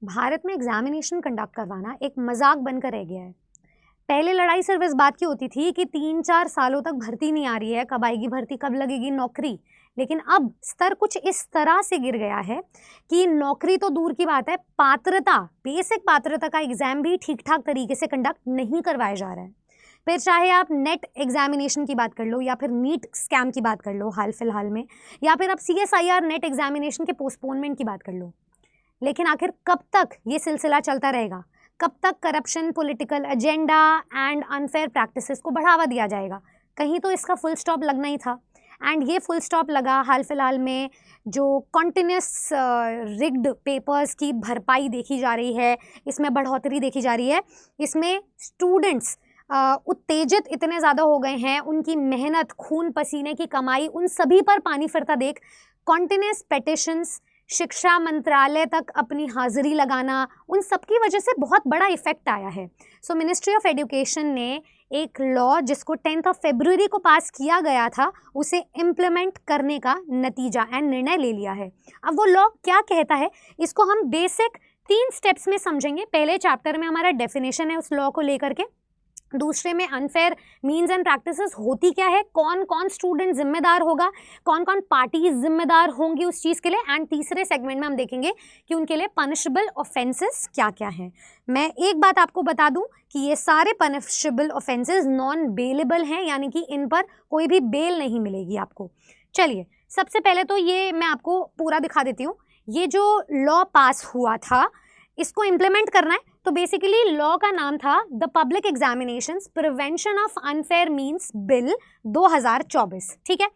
भारत में examination conduct करवाना एक मजाक बनकर रह गया है। पहले लड़ाई सिर्फ इस बात की होती थी कि 3-4 सालों तक भर्ती नहीं आ रही है, कब आएगी भर्ती, कब लगेगी नौकरी। लेकिन अब स्तर कुछ इस तरह से गिर गया है कि नौकरी तो दूर की बात है, पात्रता, बेसिक पात्रता का एग्जाम भी ठीक ठाक तरीके से कंडक्ट नहीं करवाया जा रहा है। फिर चाहे आप नेट एग्जामिनेशन की बात कर लो या फिर नीट स्कैम की बात कर लो हाल फिलहाल में, या फिर आप CSIR नेट एग्जामिनेशन के पोस्टपोनमेंट की बात कर लो। लेकिन आखिर कब तक ये सिलसिला चलता रहेगा? कब तक corruption, political agenda and unfair practices को बढ़ावा दिया जाएगा? कहीं तो इसका फुल स्टॉप लगना ही था। एंड ये फुल स्टॉप लगा हाल फिलहाल में जो कॉन्टिन्यूस रिग्ड पेपर्स की भरपाई देखी जा रही है, इसमें बढ़ोतरी देखी जा रही है। इसमें स्टूडेंट्स उत्तेजित इतने ज़्यादा हो गए हैं, उनकी मेहनत, खून पसीने की कमाई, उन सभी पर पानी फिरता देख कॉन्टिन्यूस पेटिशंस, शिक्षा मंत्रालय तक अपनी हाजिरी लगाना, उन सब की वजह से बहुत बड़ा इफेक्ट आया है। सो मिनिस्ट्री ऑफ एजुकेशन ने एक लॉ जिसको 10 फरवरी को पास किया गया था, उसे इम्प्लीमेंट करने का नतीजा एंड निर्णय ले लिया है। अब वो लॉ क्या कहता है, इसको हम बेसिक 3 स्टेप्स में समझेंगे। पहले चैप्टर में हमारा डेफिनेशन है उस लॉ को लेकर के, दूसरे में अनफेयर मीन्स एंड प्रैक्टिसेस होती क्या है, कौन कौन स्टूडेंट जिम्मेदार होगा, कौन कौन पार्टीज जिम्मेदार होंगी उस चीज़ के लिए, एंड तीसरे सेगमेंट में हम देखेंगे कि उनके लिए पनिशेबल ऑफेंसेस क्या क्या हैं। मैं एक बात आपको बता दूं कि ये सारे पनिशेबल ऑफेंसेस नॉन बेलेबल हैं, यानी कि इन पर कोई भी बेल नहीं मिलेगी आपको। चलिए, सबसे पहले तो ये मैं आपको पूरा दिखा देती हूँ। ये जो लॉ पास हुआ था, इसको इम्प्लीमेंट करना है। तो बेसिकली लॉ का नाम था the public examinations prevention of unfair means bill 2024। ठीक है,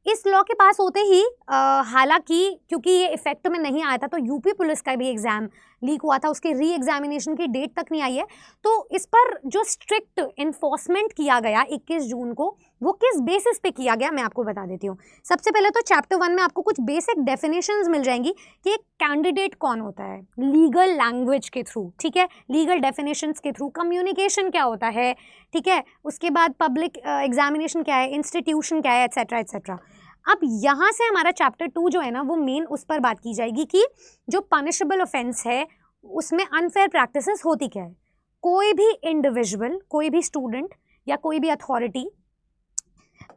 इस लॉ के पास होते ही हालांकि क्योंकि ये इफेक्ट में नहीं आया था, तो यूपी पुलिस का भी एग्जाम लीक हुआ था, उसके री एग्जामिनेशन की डेट तक नहीं आई है। तो इस पर जो स्ट्रिक्ट इन्फोर्समेंट किया गया 21 जून को, वो किस बेसिस पे किया गया मैं आपको बता देती हूँ। सबसे पहले तो चैप्टर 1 में आपको कुछ बेसिक डेफिनेशंस मिल जाएंगी कि एक कैंडिडेट कौन होता है लीगल लैंग्वेज के थ्रू, ठीक है, लीगल डेफिनेशंस के थ्रू, कम्युनिकेशन क्या होता है, ठीक है, उसके बाद पब्लिक एग्जामिनेशन क्या है, इंस्टीट्यूशन क्या है, एट्सेट्रा एट्सेट्रा। अब यहाँ से हमारा चैप्टर 2 जो है ना, वो मेन उस पर बात की जाएगी कि जो पनिशेबल ऑफेंस है उसमें अनफेयर प्रैक्टिसेस होती क्या है। कोई भी इंडिविजुअल, कोई भी स्टूडेंट या कोई भी अथॉरिटी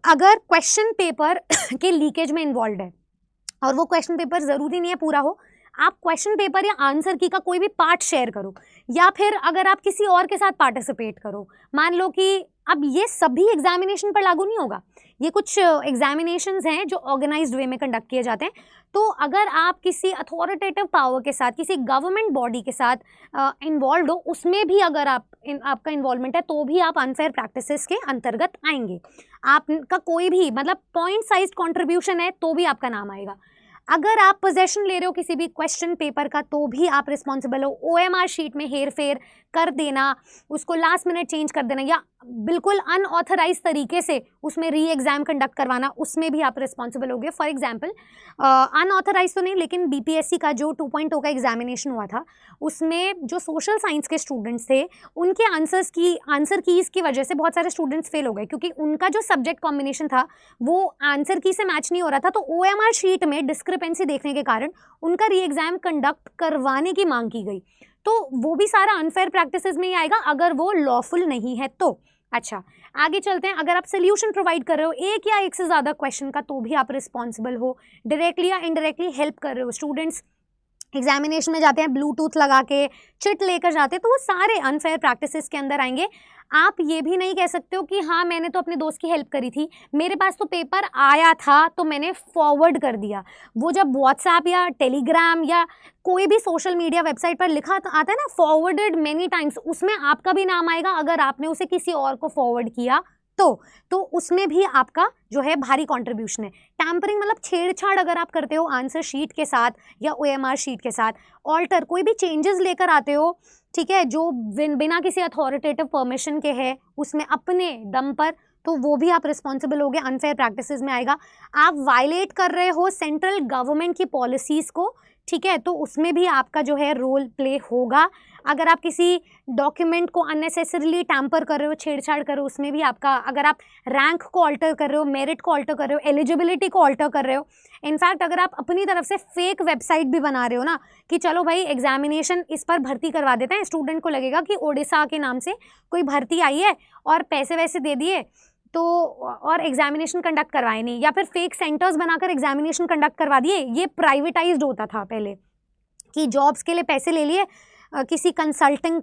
अगर क्वेश्चन पेपर के लीकेज में इन्वॉल्व है, और वो क्वेश्चन पेपर ज़रूरी नहीं है पूरा हो, आप क्वेश्चन पेपर या आंसर की का कोई भी पार्ट शेयर करो, या फिर अगर आप किसी और के साथ पार्टिसिपेट करो, मान लो कि अब ये सभी एग्जामिनेशन पर लागू नहीं होगा, ये कुछ एग्जामिनेशंस हैं जो ऑर्गेनाइज्ड वे में कंडक्ट किए जाते हैं। तो अगर आप किसी अथॉरिटेटिव पावर के साथ, किसी गवर्नमेंट बॉडी के साथ इन्वॉल्व हो, उसमें भी अगर आपका इन्वॉल्वमेंट है, तो भी आप अनफेयर प्रैक्टिसेस के अंतर्गत आएंगे। आपका कोई भी मतलब पॉइंट साइज कॉन्ट्रीब्यूशन है तो भी आपका नाम आएगा। अगर आप पोजेशन ले रहे हो किसी भी क्वेश्चन पेपर का, तो भी आप रिस्पॉन्सिबल हो। OMR शीट में हेर फेर कर देना, उसको लास्ट मिनट चेंज कर देना, या बिल्कुल अनऑथराइज तरीके से उसमें री एग्जाम कंडक्ट करवाना, उसमें भी आप रिस्पॉन्सिबल होगे। फॉर एग्जाम्पल अनऑथराइज तो नहीं, लेकिन BPSC का जो 2.0 का एग्जामिनेशन हुआ था, उसमें जो सोशल साइंस के स्टूडेंट्स थे, उनके आंसर कीज की वजह से बहुत सारे स्टूडेंट्स फेल हो गए, क्योंकि उनका जो सब्जेक्ट कॉम्बिनेशन था वो आंसर की से मैच नहीं हो रहा था। तो OMR शीट में डिस्क्रिपेंसी देखने के कारण उनका री एग्जाम कंडक्ट करवाने की मांग की गई। तो वो भी सारा अनफेयर प्रैक्टिसेस में ही आएगा अगर वो लॉफुल नहीं है तो। अच्छा, आगे चलते हैं। अगर आप सोल्यूशन प्रोवाइड कर रहे हो एक या एक से ज़्यादा क्वेश्चन का, तो भी आप रिस्पॉन्सिबल हो। डायरेक्टली या इनडायरेक्टली हेल्प कर रहे हो, स्टूडेंट्स एग्जामिनेशन में जाते हैं ब्लूटूथ लगा के, चिट लेकर जाते हैं, तो वो सारे अनफेयर प्रैक्टिसेस के अंदर आएंगे। आप ये भी नहीं कह सकते हो कि हाँ मैंने तो अपने दोस्त की हेल्प करी थी, मेरे पास तो पेपर आया था तो मैंने फॉरवर्ड कर दिया। वो जब व्हाट्सएप या टेलीग्राम या कोई भी सोशल मीडिया वेबसाइट पर लिखा आता है ना फॉरवर्डेड मेनी टाइम्स, उसमें आपका भी नाम आएगा अगर आपने उसे किसी और को फॉरवर्ड किया तो उसमें भी आपका जो है भारी कंट्रीब्यूशन है। टैम्परिंग मतलब छेड़छाड़ अगर आप करते हो आंसर शीट के साथ या OMR शीट के साथ, ऑल्टर कोई भी चेंजेस लेकर आते हो, ठीक है, जो बिना किसी अथॉरिटेटिव परमिशन के है, उसमें अपने दम पर, तो वो भी आप रिस्पॉन्सिबल होगे, अनफेयर प्रैक्टिसेस में आएगा। आप वायलेट कर रहे हो सेंट्रल गवर्नमेंट की पॉलिसीज़ को, ठीक है, तो उसमें भी आपका जो है रोल प्ले होगा। अगर आप किसी डॉक्यूमेंट को अननेसेसरीली टैम्पर कर रहे हो, छेड़छाड़ कर रहे हो, उसमें भी आपका, अगर आप रैंक को ऑल्टर कर रहे हो, मेरिट को ऑल्टर कर रहे हो, एलिजिबिलिटी को ऑल्टर कर रहे हो, इनफैक्ट अगर आप अपनी तरफ से फेक वेबसाइट भी बना रहे हो ना कि चलो भाई एग्जामिनेशन इस पर भर्ती करवा देते हैं, स्टूडेंट को लगेगा कि ओडिशा के नाम से कोई भर्ती आई है और पैसे वैसे दे दिए तो, और एग्जामिनेशन कंडक्ट करवाए नहीं, या फिर फेक सेंटर्स बनाकर एग्जामिनेशन कंडक्ट करवा दिए। ये प्राइवेटाइज्ड होता था पहले कि जॉब्स के लिए पैसे ले लिए किसी कंसल्टेंट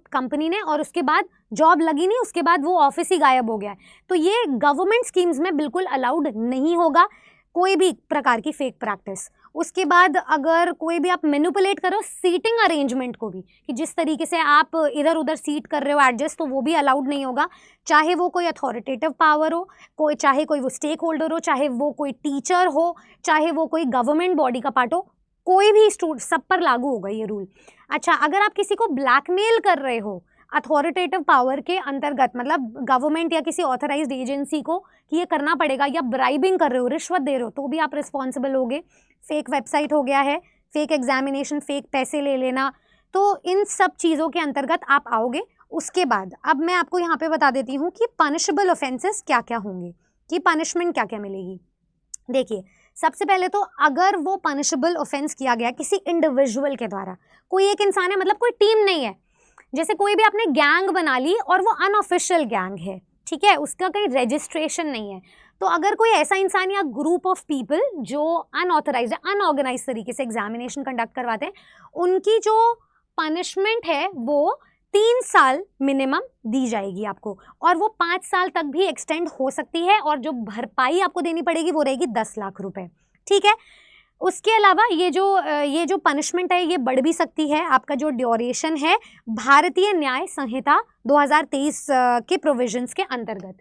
कंपनी ने और उसके बाद जॉब लगी नहीं, उसके बाद वो ऑफिस ही गायब हो गया है। तो ये गवर्नमेंट स्कीम्स में बिल्कुल अलाउड नहीं होगा कोई भी प्रकार की फेक प्रैक्टिस। उसके बाद अगर कोई भी आप मैनिपुलेट करो सीटिंग अरेंजमेंट को भी, कि जिस तरीके से आप इधर उधर सीट कर रहे हो एडजस्ट, तो वो भी अलाउड नहीं होगा। चाहे वो कोई अथॉरिटेटिव पावर हो, चाहे कोई वो स्टेक होल्डर हो, चाहे वो कोई टीचर हो, चाहे वो कोई गवर्नमेंट बॉडी का पार्ट हो, कोई भी सब पर लागू होगा ये रूल। अच्छा, अगर आप किसी को ब्लैकमेल कर रहे हो अथॉरिटेटिव पावर के अंतर्गत, मतलब गवर्नमेंट या किसी ऑथराइज्ड एजेंसी को कि ये करना पड़ेगा, या ब्राइबिंग कर रहे हो, रिश्वत दे रहे हो, तो भी आप रिस्पॉन्सिबल होगे। फेक वेबसाइट हो गया है, फेक एग्जामिनेशन, फेक पैसे ले लेना, तो इन सब चीज़ों के अंतर्गत आप आओगे। उसके बाद अब मैं आपको यहाँ पे बता देती हूँ कि पनिशेबल ऑफेंसेस क्या क्या होंगे, कि पनिशमेंट क्या क्या मिलेगी। देखिए, सबसे पहले तो अगर वो पनिशेबल ऑफेंस किया गया किसी इंडिविजुअल के द्वारा, कोई एक इंसान है, मतलब कोई टीम नहीं है, जैसे कोई भी आपने गैंग बना ली और वो अनऑफिशियल गैंग है, ठीक है, उसका कहीं रजिस्ट्रेशन नहीं है, तो अगर कोई ऐसा इंसान या ग्रुप ऑफ पीपल जो अनऑथराइज्ड, अनऑर्गेनाइज तरीके से एग्जामिनेशन कंडक्ट करवाते हैं, उनकी जो पनिशमेंट है वो 3 साल मिनिमम दी जाएगी आपको, और वो 5 साल तक भी एक्सटेंड हो सकती है, और जो भरपाई आपको देनी पड़ेगी वो रहेगी 10 लाख रुपए, ठीक है। उसके अलावा ये जो पनिशमेंट है ये बढ़ भी सकती है। आपका जो ड्यूरेशन है भारतीय न्याय संहिता 2023 के प्रोविजंस के अंतर्गत।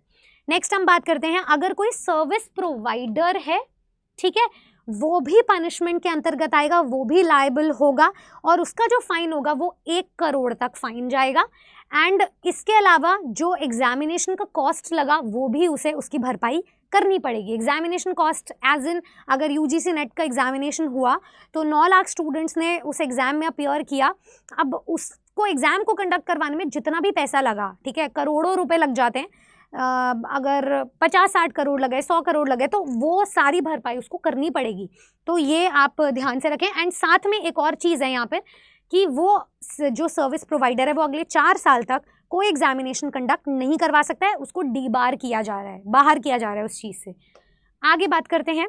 नेक्स्ट हम बात करते हैं, अगर कोई सर्विस प्रोवाइडर है, ठीक है, वो भी पनिशमेंट के अंतर्गत आएगा, वो भी लायबल होगा, और उसका जो फाइन होगा वो 1 करोड़ तक फाइन जाएगा। एंड इसके अलावा जो एग्जामिनेशन का कॉस्ट लगा वो भी उसे उसकी भरपाई करनी पड़ेगी। एग्जामिनेशन कॉस्ट एज इन, अगर यूजीसी नेट का एग्जामिनेशन हुआ तो 9 लाख स्टूडेंट्स ने उस एग्जाम में अपीयर किया, अब उसको एग्जाम को कंडक्ट करवाने में जितना भी पैसा लगा, ठीक है, करोड़ों रुपए लग जाते हैं, अगर 50-60 करोड़ लगे, 100 करोड़ लगे, तो वो सारी भरपाई उसको करनी पड़ेगी। तो ये आप ध्यान से रखें। एंड साथ में एक और चीज़ है यहाँ पर कि वो जो सर्विस प्रोवाइडर है वो अगले 4 साल तक कोई एग्जामिनेशन कंडक्ट नहीं करवा सकता है, उसको डीबार किया जा रहा है, बाहर किया जा रहा है उस चीज़ से। आगे बात करते हैं,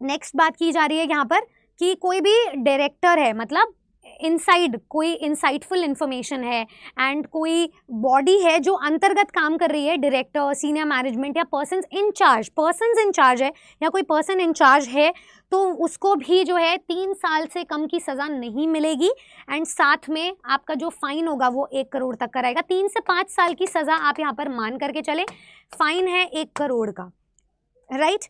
नेक्स्ट बात की जा रही है यहाँ पर कि कोई भी डायरेक्टर है, मतलब इनसाइड कोई इंसाइटफुल इंफॉर्मेशन है, एंड कोई बॉडी है जो अंतर्गत काम कर रही है, डायरेक्टर, सीनियर मैनेजमेंट या पर्सन्स इंचार्ज है, या कोई पर्सन इंचार्ज है, तो उसको भी जो है 3 साल से कम की सज़ा नहीं मिलेगी। एंड साथ में आपका जो फाइन होगा वो 1 करोड़ तक का रहेगा। 3 से 5 साल की सज़ा आप यहाँ पर मान करके चले, फाइन है 1 करोड़ का, राइट,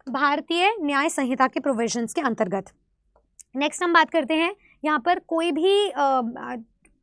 भारतीय न्याय संहिता के प्रोविजंस के अंतर्गत। नेक्स्ट हम बात करते हैं यहाँ पर, कोई भी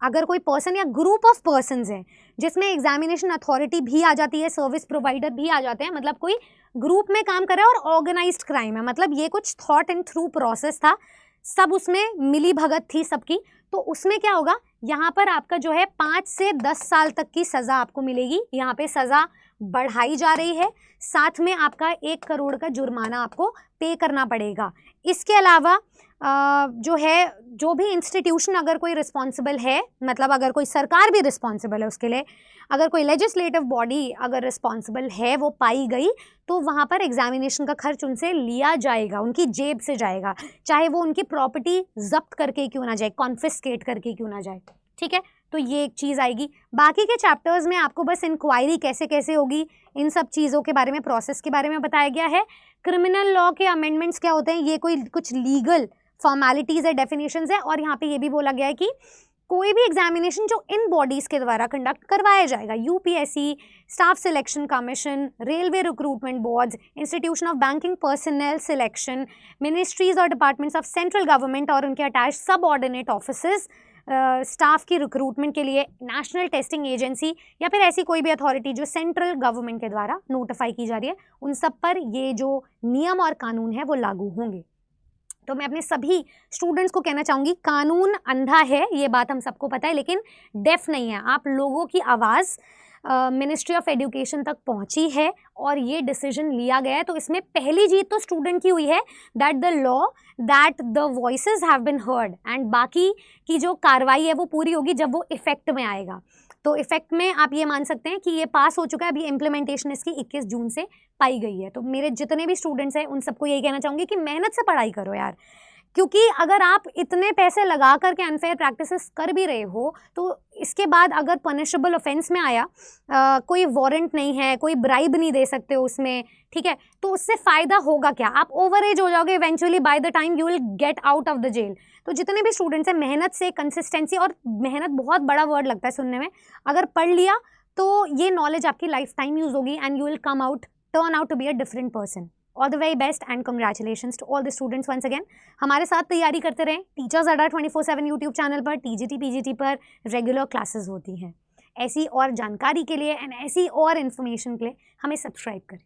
अगर कोई पर्सन या ग्रुप ऑफ पर्सन्स है जिसमें एग्जामिनेशन अथॉरिटी भी आ जाती है, सर्विस प्रोवाइडर भी आ जाते हैं, मतलब कोई ग्रुप में काम कर रहा है और ऑर्गेनाइज्ड क्राइम है, मतलब ये कुछ थॉट एंड थ्रू प्रोसेस था, सब उसमें मिली भगत थी सबकी, तो उसमें क्या होगा, यहाँ पर आपका जो है 5 से 10 साल तक की सज़ा आपको मिलेगी। यहाँ पे सज़ा बढ़ाई जा रही है, साथ में आपका 1 करोड़ का जुर्माना आपको पे करना पड़ेगा। इसके अलावा जो है, जो भी इंस्टीट्यूशन अगर कोई रिस्पॉन्सिबल है, मतलब अगर कोई सरकार भी रिस्पॉन्सिबल है उसके लिए, अगर कोई लेजिस्लेटिव बॉडी अगर रिस्पॉन्सिबल है वो पाई गई, तो वहाँ पर एग्जामिनेशन का खर्च उनसे लिया जाएगा, उनकी जेब से जाएगा, चाहे वो उनकी प्रॉपर्टी जब्त करके क्यों ना जाए, कॉन्फिस्केट करके क्यों ना जाए, ठीक है। तो ये एक चीज़ आएगी। बाकी के चैप्टर्स में आपको बस इंक्वायरी कैसे कैसे होगी, इन सब चीज़ों के बारे में, प्रोसेस के बारे में बताया गया है। क्रिमिनल लॉ के अमेंडमेंट्स क्या होते हैं, ये कोई कुछ लीगल फॉर्मेलिटीज़ है, डेफिनेशंस है, और यहाँ पे ये भी बोला गया है कि कोई भी एग्जामिनेशन जो इन बॉडीज़ के द्वारा कंडक्ट करवाया जाएगा, UPSC, staff selection commission, railway recruitment boards, institution of banking personal selection, ministries और डिपार्टमेंट्स ऑफ सेंट्रल गवर्नमेंट और उनके अटैच सब ऑर्डिनेट ऑफिसेज, स्टाफ की रिक्रूटमेंट के लिए नेशनल टेस्टिंग एजेंसी, या फिर ऐसी कोई भी अथॉरिटी जो सेंट्रल गवर्नमेंट के द्वारा नोटिफाई की जा रही है, उन सब पर ये जो नियम और कानून है वो लागू होंगे। तो मैं अपने सभी स्टूडेंट्स को कहना चाहूँगी, कानून अंधा है, ये बात हम सबको पता है, लेकिन डेफ नहीं है। आप लोगों की आवाज़ मिनिस्ट्री ऑफ एजुकेशन तक पहुंची है और ये डिसीजन लिया गया है। तो इसमें पहली जीत तो स्टूडेंट की हुई है, that the law, that the voices have been heard, and बाकी की जो कार्रवाई है वो पूरी होगी जब वो इफेक्ट में आएगा। तो इफेक्ट में आप ये मान सकते हैं कि ये पास हो चुका है, अभी इम्प्लीमेंटेशन इसकी 21 जून से पाई गई है। तो मेरे जितने भी स्टूडेंट्स हैं उन सबको यही कहना चाहूँगी कि मेहनत से पढ़ाई करो यार, क्योंकि अगर आप इतने पैसे लगा करके अनफेयर प्रैक्टिसेस कर भी रहे हो तो इसके बाद अगर पनिशेबल ऑफेंस में आया, कोई वारंट नहीं है, कोई ब्राइब नहीं दे सकते हो उसमें, ठीक है, तो उससे फ़ायदा होगा क्या? आप ओवर एज हो जाओगे eventually by the time you will get out of the jail. तो जितने भी स्टूडेंट्स हैं, मेहनत से, कंसिस्टेंसी, और मेहनत बहुत बड़ा वर्ड लगता है सुनने में, अगर पढ़ लिया तो ये नॉलेज आपकी लाइफ टाइम यूज़ होगी and you will come out, turn out to be a different person. All the very best and congratulations to all the students once again. हमारे साथ तैयारी करते रहें। टीचर्स अड्डा 24/7 यूट्यूब चैनल पर TGT PGT पर regular classes होती हैं। ऐसी और जानकारी के लिए एंड ऐसी और इन्फॉर्मेशन के लिए हमें सब्सक्राइब करें।